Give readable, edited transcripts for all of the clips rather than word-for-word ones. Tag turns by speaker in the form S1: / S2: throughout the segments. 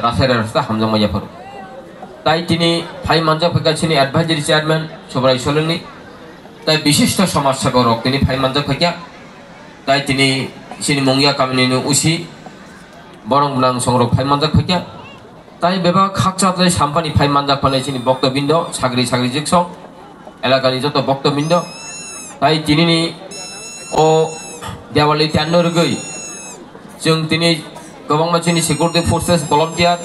S1: রাসের রাস্তা হামজা মাইয়াফর তাই তিনি ফাই মানজা ফাইকাছিনি অ্যাডভাইজারি চেয়ারম্যান সবরাই সলেননি তাই বিশিষ্ট সমাজসেবক তিনি ফাই মানজা ফাইকা তাই তিনি সিনি মঙ্গিয়া কামিনী উসি বরং বুলাং সংরক ফাই মানজা ফাইকা তাই বেবাক হাকচাতলে সাম্পানি ফাই মানজা ফানে সিনি বক্তবৃন্দ সাগরি সাগরি জিকসং এলাকানি যত বক্তবৃন্দ তাই তিনি ও দেওয়ালি 53 রগৈ जों दिनै गोबां मानसिनि सिकिउरिटि फोर्सेस भलन्टियार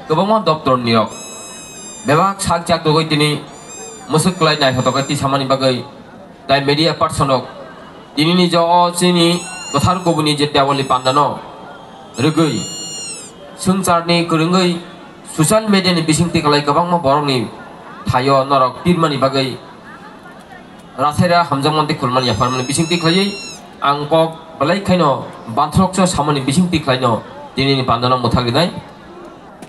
S1: गोबां दप्तर निरक बेबाक साक जाक दगै दिनै मुसुकलाय नाय हतकै तिसामानि बागै दाय मिडिया पार्सनक दिनैनि ज'सिनि गोथार गुबुनि जे देवालि पान्दानो रगै संसारनि गोरोङै ससियेल मिडियानि बिसिंथि खालाय गोबां बर'नि थायो नरक तिरमानि बागै रासेरा हामजामन्ति खुलमानि याफारमानि बिसिंथि खालायै आं कक बलायखायनो बान्थ्रकसो सामानि बिसिंथि खालायनो दिनैनि पान्दानो मुथागिनाय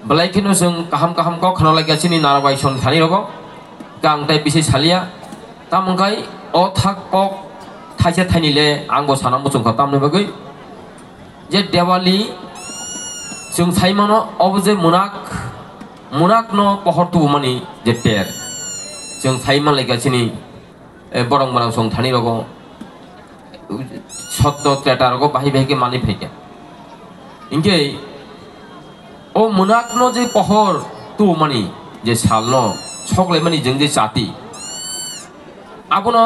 S1: बलायखायनो जों काहाम काहाम कक खानालायगासिनि नाराबाय सन थानि रग गांताय बिसि सालिया तामंगाय अ थाक कक थाइसे थाइनिले आंबो साना मुसुंखा तामनो बागै जे देवालि जों साइमानो अबजे मुनाक न पहरतु मानि जे टेर जों साइमान लायगासिनि बरं बरं सं थानि रग सत्य त्रेटारगो बाहि बाहिके मानि फैके इनके ओ मुनाकनो जे पहर तु मानि जे सालनो सकले मानि जों जे जाति आबनो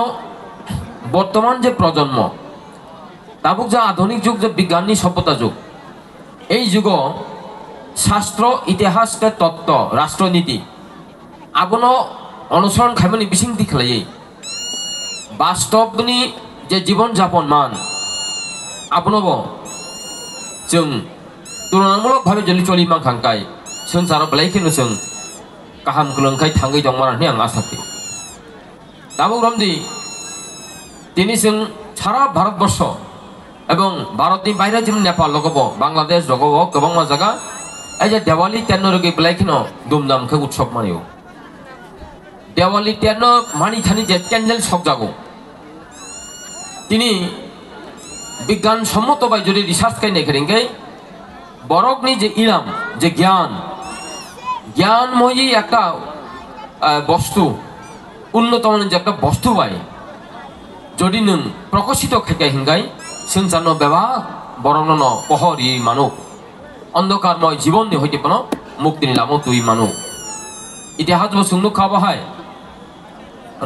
S1: बर्तमान जे प्रजन्म ताबुक जा आधुनिक जुग जे विज्ञाननि सभ्यता जुग এই যুগ শাস্ত্র ইতিহাস के तत्व राष्ट्रनीति आबनो अनुसरण खायमानि बिसिंथि खालायै वास्तवनि जे जीवन जापन मान आपनोबो जों तुलनामूलक भावे जलि चलि मांखांखाय संसाराव बलायखिनो जों गाहाम गोलोंखाय थाङै दं मारनि आं आसा खालामो दाबो रमदि दिनै जों सारा भारतबर्ष एवं भारतनि बायरा जेन नेपाल लगबो बांलादेश लगबो गोबां जायगा এই যে দেওয়ালি 53 রগে বলাইখিনো দুমদামকে উৎসব মানিও দেওয়ালি 53 মানি থানি যে ক্যান্ডেল সক জাগো তিনি বিজ্ঞান সম্মত ভাবে যদি রিসার্চ কাইনে করেঙ্গে বরকনি যে ইলাম যে জ্ঞানময়ী একটা বস্তু উন্নত মানের যে একটা বস্তু ভাই যদি নং প্রকাশিত খাইকা হিঙ্গাই संसारनो बेबा बरनन पहरी मानु अंधकारमय जीवन हईते पन मुक्तिनि लामो तुई मानु इतिहास बो सुंदु खाबाहाय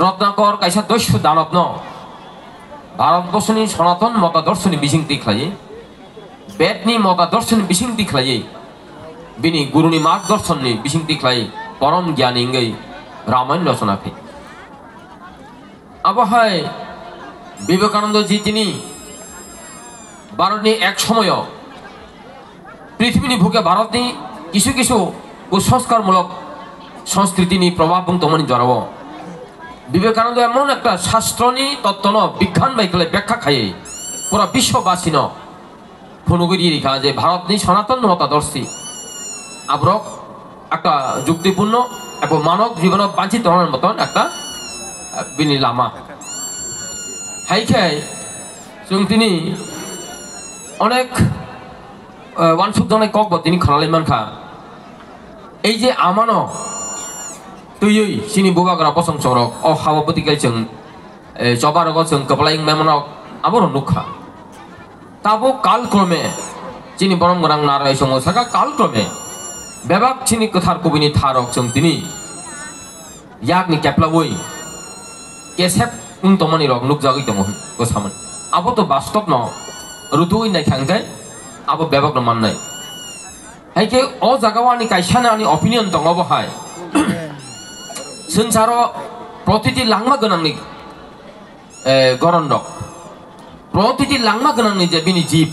S1: रत्नाकर कायसा दैस्य दानबन भारतबर्षनि सनातन मतादर्शनि बिसिंथि खालायै वेदनि मतादर्शनि बिसिंथि खालायै बिनि गुरुनि मार्गदर्शननि बिसिंथि खालायै परम ज्ञानी रामायण रचना खाय आबहाय विवेकानंद जी तिनि भारतनि एक समय पृथ्वीनि बुके भारतनि किछु किछु कुसंस्कारमूलक संस्कृतिनि प्रभाव तमनि जराब विवेकानंद एमन एक शास्त्रनि तत्वन विज्ञान बायकले व्याख्या खायै पुरा विश्ववासिन फनुगिरि रेखा जे भारतनि सनातन मतादर्शी आब्रक एक जुक्तिपूर्ण एवं मानव जीवन बांचित हওয়ার मतन एक बिनि लामा हाइखाय जों दिनै अनेक वानसुक जानाय ककबो दिनै खानालाय मानखा এই যে আমানো তুই সিনি বুবাগ্রা পসং চরক অ হাবাপতি গাইছং চবারগ जों কপলাই মেমনক আবর নুখা তাবো কালক্রমে যিনি বরমগরাং নারায় সঙ্গ সাকা কালক্রমে বেবাক চিনি কথার কবিনি থারক जों দিনি ইয়াগনি ক্যাপলাবই কেসেপ উনতমনি রক নুক জাগই দমন গোসামন আবো তো বাস্তব ন रुतुई नाय खांगाय आबो बेबाक माननाय हायके अ जागावानि कायसानानि ओपिनियन दङबो हाय संसारो प्रतिति लांमा गोनांनि गरन्दक प्रतिति लांमा गोनांनि जे बिनि जीव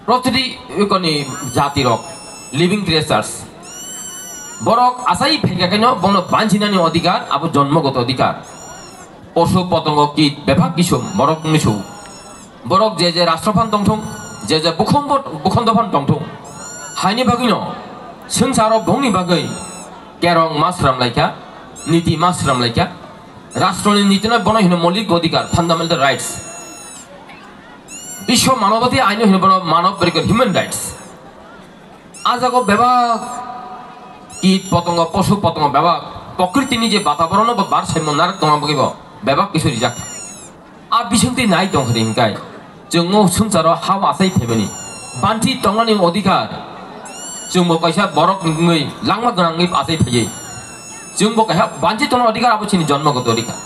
S1: प्रतिति इकनि जाति रक लिविंग क्रिएचर्स बरक आसाई फेकाकेनो बनो बांचिनानि अधिकार आबो जन्मगत अधिकार पशु पतंग कीट बेबाक किसु बरक निसु बरक जे जे राष्ट्रफान दंथं जे जे बुखन्दफान दंथं हायनि बागैनो संसाराव भंनि बागै केरं मासराम लायखा नीति मासराम लायखा राष्ट्रनि नीतिना बनायनो मौलिक अधिकार फान्डामेन्टल राइट्स विश्व मानवाधिकार आइन हिनो बनो मानव अधिकार ह्यूमन राइट्स আজাগো বেবাক কীট পতঙ্গ পশু পতঙ্গ বেবাক প্রকৃতিনি যে বাতাবরণ বা ভারসাম্য নারক দंबगिब बेबाक কিছু রিজাক আর বিসংতি নাই দं হিংকাই जों संसाराव हाव आसाय फैबानि बान्थि दंनानि अधिकार जोंबो कायसा बरक ngै लांमा गोनाङै आसाय फैयो जोंबो कायहा बान्थि दंनानि अधिकार आबोसिनि जन्मगत अधिकार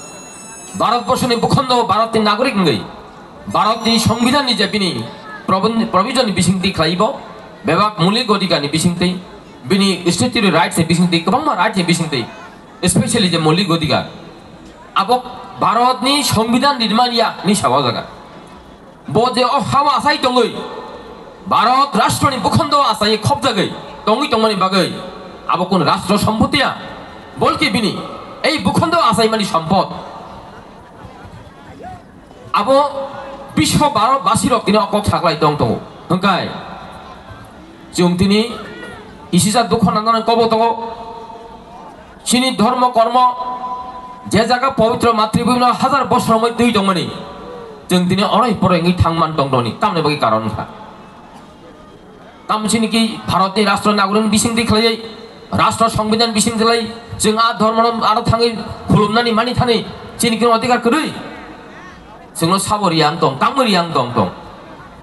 S1: भारतबर्षनि भूखण्ड भारतनि नागरिक ngै भारतनि संविधाननि जे बिनि प्रभिजननि बिसिंथि खालायबो बेबाक मौलिक अधिकारनि बिसिंथि बिनि स्टेटुटरि राइट्सनि बिसिंथि गोबां राइट्सनि बिसिंथि स्पेशली जे मौलिक अधिकार आबो भारतनि संविधान निर्माणियानि सायाव जागोन बजे हावा आसाय दङै भारत राष्ट्रनि भूखण्ड आसाय खबजागै दङै दंमानि बागै आबो कोन राष्ट्र सम्पत्तिया बलकि बिनि এই ভূখণ্ড आसाय मानि सम्पद आबो विश्व भारतबासी रक दिनै अकक साग्लाय दं दङ हंकाय जों दिनै इसिजा दुख नांनानै कब दङ सिनि धर्म कर्म जे जायगा पवित्र मातृभूमि हाजार बছর मध्य दंमोन जों दिनै अराय परायै थांमान दंदनि तामने बागै कारनखा तामसिनिकि भारतनि राष्ट्र नागरिक बिसिंथि खालाय राष्ट्र संविधान बिसिंथि खालाय जों आ धर्म आरो थाङै खुलुमनानै मानि थानै सिनिकि अधिकार करै जोंनो साबरियां दं तामरियां दं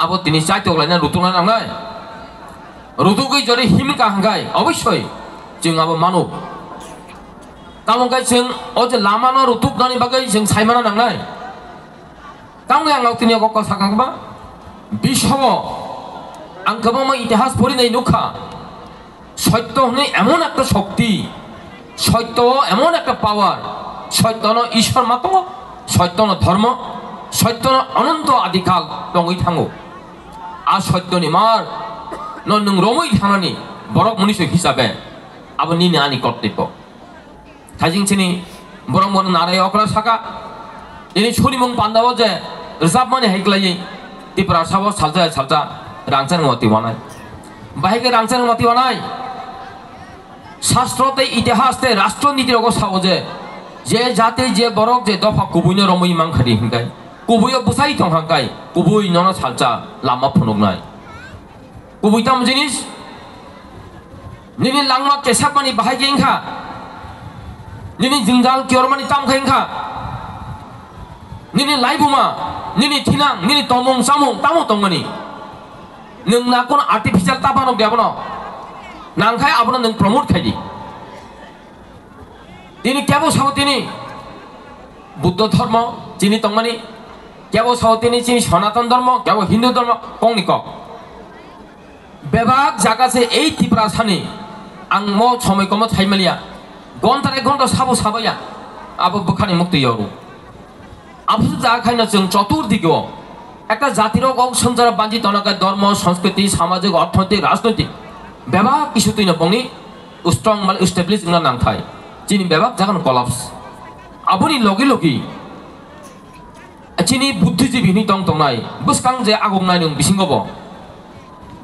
S1: आबो दिनै चाइतगलायना रुतुना नांनाय रुतुगै जरे हिमका हांगाय अवश्य जों आबो मानव तामंगाय जों अजे लामानो रुतुकनानै बागै जों सायमाना नांनाय तांगे आंनाव तिनि गक साखांबा विश्व आं गोबां इतिहास फरिनाय नुखा सत्य हने एमन একটা শক্তি सत्य एमन একটা पावर सत्य ईश्वर मातंग सत्य धर्म सत्य अनंत आदिकाल दङै थाङो आ सत्यनि मार नों रमै थानानै बरक मनुष्य हिसाबै अब निनि आनि कर्तव्य थाइजिंसिनि बरं बरं नाराय अक्रा साका दिनै सरिमं पान्दाव जे रिजार्व माने हेग्लायै तिप्रा साबो सालजा रांचान मति वानाय बाहेगे रांचान मति वानाय शास्त्रते इतिहासते राष्ट्रनीति रगो साबो जे जाते जे बरक जे दफा कुबुइनो रमै मांखारि हिंगाय कुबुइयो बुसाइ थंहांगाय कुबुइ नना सालजा लामा फुनुगनाय कुबुइताम जिनिस निनि लांमा केसाब मानि बाहायगे इंखा निनि जिंजाल कियरमानि तामखा इंखा निनि लाइबुमा निनि थिनां निनि तमुं सामुं तामु तंगनि नों ना कोन आर्टिफिशियल ताबानो गयाबनो नांखाय आबनो नों प्रमोट खायदि दिनै केबो सावतिनि बुद्ध धर्म जिनि तंगमानि केबो सावतिनि जिनि सनातन धर्म केबो हिंदू धर्म कंनि क बेबाक जागासे এই तिप्रा सानि आं म समय कम थाइमालिया घन्टारे घन्टा साबो साबाया आबो बखानि मुक्ति यावरु आबसु जाखायना जों चतुर्दिगेও একটা জাতির সংসার বাঞ্জি তনকা ধর্ম সংস্কৃতি সামাজিক অর্থনৈতিক রাজনৈতিক বেবাক কিছু তুই নপংনি স্ট্রং মানে এস্টাবলিশ না নাংথাই চিনি বেবাক জাগান কলাপস আবুনি লগে লগে চিনি বুদ্ধিজীবী নি তং তংনাই বুসকাং যে আগমনাই নং বিসিংগব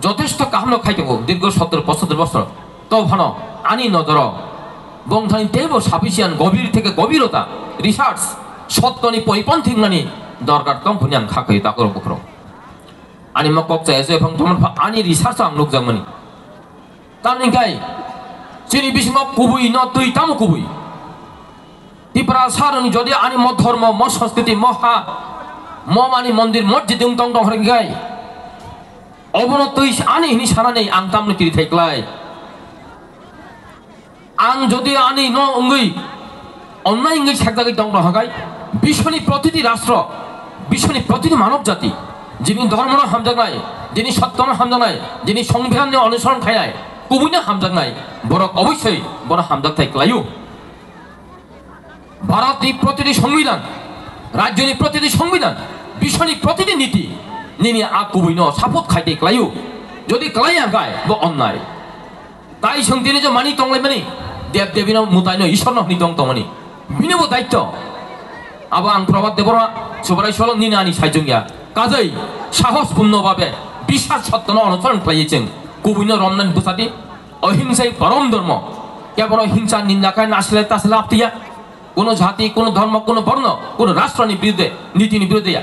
S1: যথেষ্ট কাহাম খাইতেগো দীর্ঘ 70-75 বছর তো ভানো আনি নজর বংথানি তেব সাফিসিয়ান গভীর থেকে গভীরতা রিসার্চ সত্যনি পরিপন্থী নানি দরকার দं फुनि आं खाखै ताकर बखरो आनि मकक जायसे फं थमन आनि रिसार्च आं नुकजांमनि तानिखाय सिनि बिसिंग कुबुइ न तुइ ताम कुबुइ तिप्रा सारनि जदि आनि म धर्म म संस्कृति म हा म मानि मन्दिर मस्जिद दं दं हरगाय अबन तुइ आनि हिनि सानानै आं तामनि तिरि थाइक्लाय आं जदि आनि न अंगै अन्नाय इंगै साकजागै दं दं हगाय विश्वनि प्रतिटी राष्ट्र विश्वनि प्रतिटी मानव जाति जिनि धर्म हामजानाय जिनि सत्य हामजानाय जिनि संविधान अनुसरण खायनाय कुबुइनो हामजानाय बरक अवश्य बर हामजाथाय क्लायु भारतनि प्रतिटी संविधान राज्यनि प्रतिटी संविधान विश्वनि प्रतिटी नीति निनि आ कुबुइनो सापोर्ट खायते क्लायु जदि क्लाया गाय ब अन्नाय ताई संतिनि जे मानि तंलाय मानि देव देवीनो मुतायनो ईश्वरनो हनि दं तमनि बिनिबो दायित्व आबो आं प्रभात देबरा सुबराय सल निनि आनि सायजोंया काजै साहसपूर्णभावे বিশ্বাস सत्य अनुसरण खालायो गुबुननो रमनान बुसादि अहिंसाय परम धर्म केवल हिंसा निंदाखाय नासले तासले आपतिया कोनो जाति कोनो धर्म कोनो वर्ण कोनो राष्ट्रनि विरुद्धे नीतिनि विरुद्धे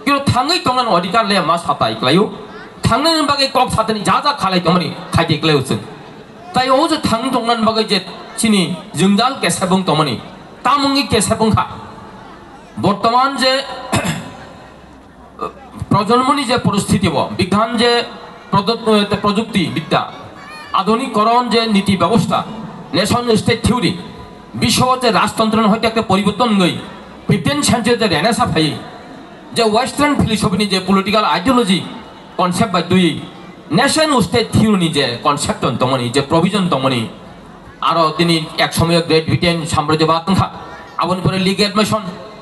S1: किन्तु थाङै तंनान अधिकार ले मा साता इक्लायो थांनायनि बागै कक साथनि जा जा खालाय तमनि खायदेख्लायउसोन ताई ओ जे थां दंनान बागै जे चिनि जोंदाल केसाबुं तमनि तामुंगि केसाबुंखा बर्तमान जे प्रजन्मनि जे परिस्थिति विज्ञान जे प्रजुक्ति विद्या आधुनिकरण जे नीति व्यवस्था नेशन स्टेट थियोरी विश्व जे राजतंत्र हयতো একটা পরিবর্তন গই 15th সেঞ্চুরি যে রেনেসা ফাই যে ওয়েস্টার্ন ফিলোসফি যে পলিটিক্যাল আইডিयोलॉजी কনসেপ্ট বাই দুই नेशन स्टेट थियोरी जे कन्सेप्ट तमनि जे प्रोविजन तमनि आरो दिनै एक समय ग्रेट ब्रिटेन साम्राज्यबाद तंखा आबोनि परे लीग एडमिशन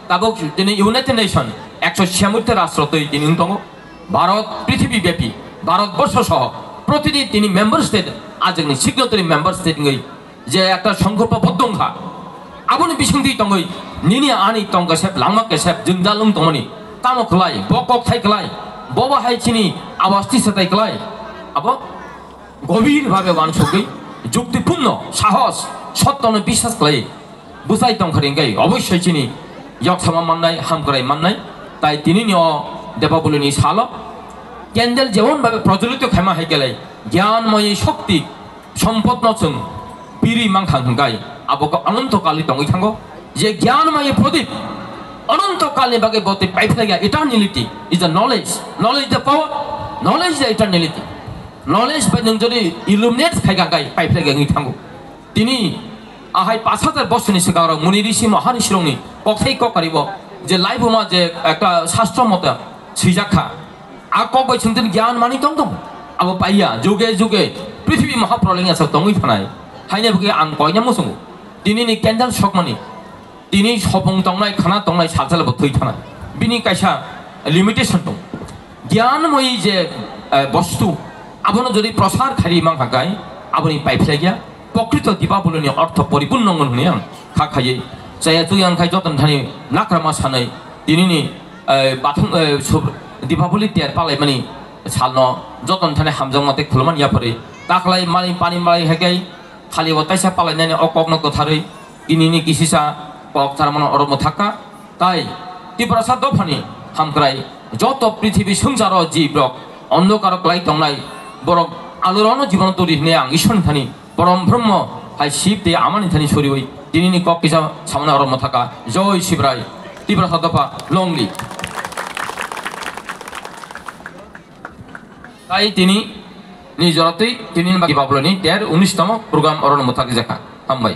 S1: ताबो दिनै यूनाइटेड नेशन 146 राष्ट्र तै दिनै दङ भारत पृथ्वी व्यापी भारतवर्ष सह प्रतिदिन दिनै मेम्बर स्टेट आजनि सिग्नेटरि मेम्बर स्टेट गई जे একটা সংকল্পবদ্ধংখা आबोनि बिसंथि तंगै निनि आनि तंगसेप लांमा केसेप जोंदालुं तमनि तामखलाय बकक थाइखलाय बबा हाइचिनि आवाजति सताइखलाय अब गभीर भावे वानसगै যুক্তিপূর্ণ সাহস সত্যনে বিশ্বাস খাই বুঝাই তংখারিঙ্গাই অবশ্যই চিনি यक्षमा माननाय हामग्राय माननाय ताई तिनिनि देवाबुलिनि साल केन्डेल जेमन भावे प्रज्वलित खायमा हाय गेलाय ज्ञानमयी शक्ति सम्पद नचों बिरि मांखांगाय आबोको अनन्तकालि तंगै थांगो जे ज्ञानमयी प्रदीप अनन्तकालनि बागै बते पाइफलाया eternity is the knowledge knowledge the power knowledge the eternity knowledge by नों जदि इलुमिनेट खायगाय पाइफलाया थांगो तिनि आहाय 5000 বছরनि सिगां मुनि ऋषि महाऋषिरंनि कथाय ककारिब जे लाइफमा जे एकटा शास्त्र मते सिजाखा आ कबाय चिंतन ज्ञान मानि दं अब पाइया जुगे जुगे पृथ्वी महाप्रलयनि आसाव दंगै थानाय हायने बगे आं कयना मोसंगो दिनैनि केन्डेल सकमानि दिनै सबं दंनाय खाना दंनाय सालसालबो थै थानाय बिनि कायसा लिमिटेशन दं ज्ञानमयी जे वस्तु आबनो जदि प्रसार खारि मांगाय आबनि पाइफलाया प्रकृत दीपावली अर्थ परिपूर्ण होने खाखाई जाय जुयांखाय जतन थानी नाक्रामा सानै दिनैनि बाथौ दीपावली तेर पालाय मानि सालनो जतन थानी हामजों मते खुलमान याफोरै दाखलाय मानि पानी माय हेगाय खालि वतायसा पालायनानै अकगन गथारै दिनैनि किसिसा कक थारमान अरम थाका ताई तिब्रसा दफानि हामग्राय जत पृथ्वी संसार जीवरक अन्धकारक लाई दंनाय बरक आलोरन जीवन तोरि हने आं ईश्वर थानी परम ब्रह्म हाय शिव दे आमानि थानी सरिवै दिनैनि कक किसा सामना अरम थाका जय शिवराय तिब्रसा दफा लंगलि ताई दिनै निजरतै दिनैनि बागै बाबुलनि 19तम प्रोग्राम अरन थाका जाखा हामबाय।